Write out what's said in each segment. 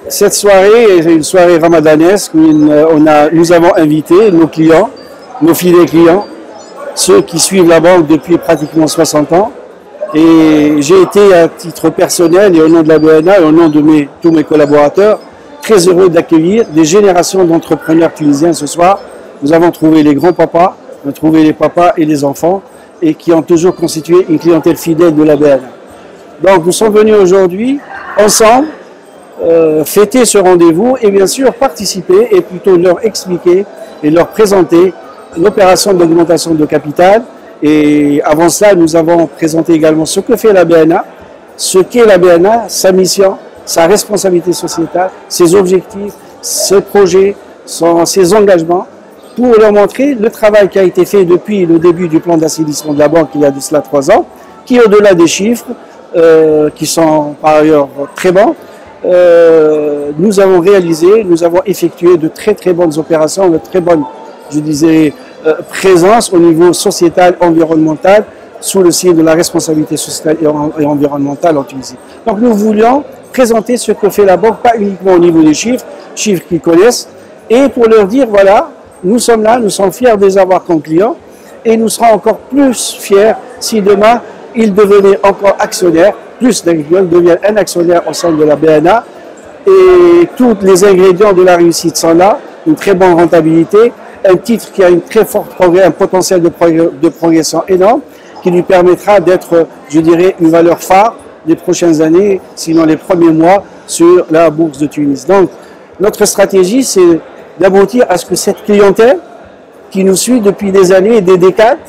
Cette soirée est une soirée ramadanesque où nous avons invité nos clients, nos fidèles clients, ceux qui suivent la banque depuis pratiquement 60 ans. Et j'ai été à titre personnel et au nom de la BNA et au nom de tous mes collaborateurs, très heureux d'accueillir des générations d'entrepreneurs tunisiens ce soir. Nous avons trouvé les grands-papas, nous avons trouvé les papas et les enfants et qui ont toujours constitué une clientèle fidèle de la BNA. Donc nous sommes venus aujourd'hui ensemble fêter ce rendez-vous et bien sûr participer et plutôt leur expliquer et leur présenter l'opération d'augmentation de capital. Et avant cela, nous avons présenté également ce que fait la BNA, ce qu'est la BNA, sa mission, sa responsabilité sociétale, ses objectifs, ses projets, ses engagements, pour leur montrer le travail qui a été fait depuis le début du plan d'assainissement de la banque il y a de cela 3 ans, qui au-delà des chiffres, qui sont par ailleurs très bons, nous avons réalisé, nous avons effectué de très très bonnes opérations, de très bonnes, je disais, présence au niveau sociétal, environnemental, sous le signe de la responsabilité sociétale et environnementale en Tunisie. Donc nous voulions présenter ce que fait la banque, pas uniquement au niveau des chiffres qu'ils connaissent, et pour leur dire, voilà, nous sommes là, nous sommes fiers de les avoir comme clients, et nous serons encore plus fiers si demain, ils devenaient encore actionnaires, plus d'agriculteurs deviennent un actionnaire au sein de la BNA, et tous les ingrédients de la réussite sont là, une très bonne rentabilité, un titre qui a une très forte progrès, un potentiel de progression énorme, qui lui permettra d'être, je dirais, une valeur phare des prochaines années, sinon les premiers mois, sur la bourse de Tunis. Donc, notre stratégie, c'est d'aboutir à ce que cette clientèle, qui nous suit depuis des années et des décades,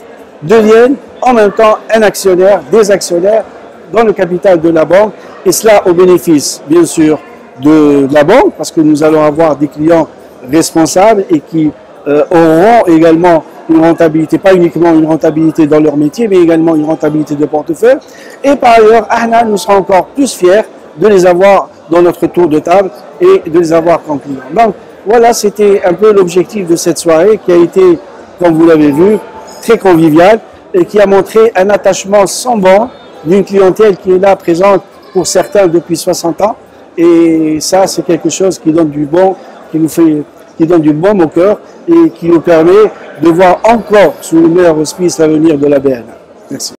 devienne en même temps un actionnaire, des actionnaires dans le capital de la banque, et cela au bénéfice, bien sûr, de la banque, parce que nous allons avoir des clients responsables et qui auront également une rentabilité, pas uniquement une rentabilité dans leur métier, mais également une rentabilité de portefeuille. Et par ailleurs, nous serons encore plus fiers de les avoir dans notre tour de table et de les avoir comme clients. Donc voilà, c'était un peu l'objectif de cette soirée qui a été, comme vous l'avez vu, très conviviale et qui a montré un attachement sans borne d'une clientèle qui est là présente pour certains depuis 60 ans. Et ça, c'est quelque chose qui donne du bon, qui donne du baume au cœur et qui nous permet de voir encore sous le meilleur auspice l'avenir de la BNA. Merci.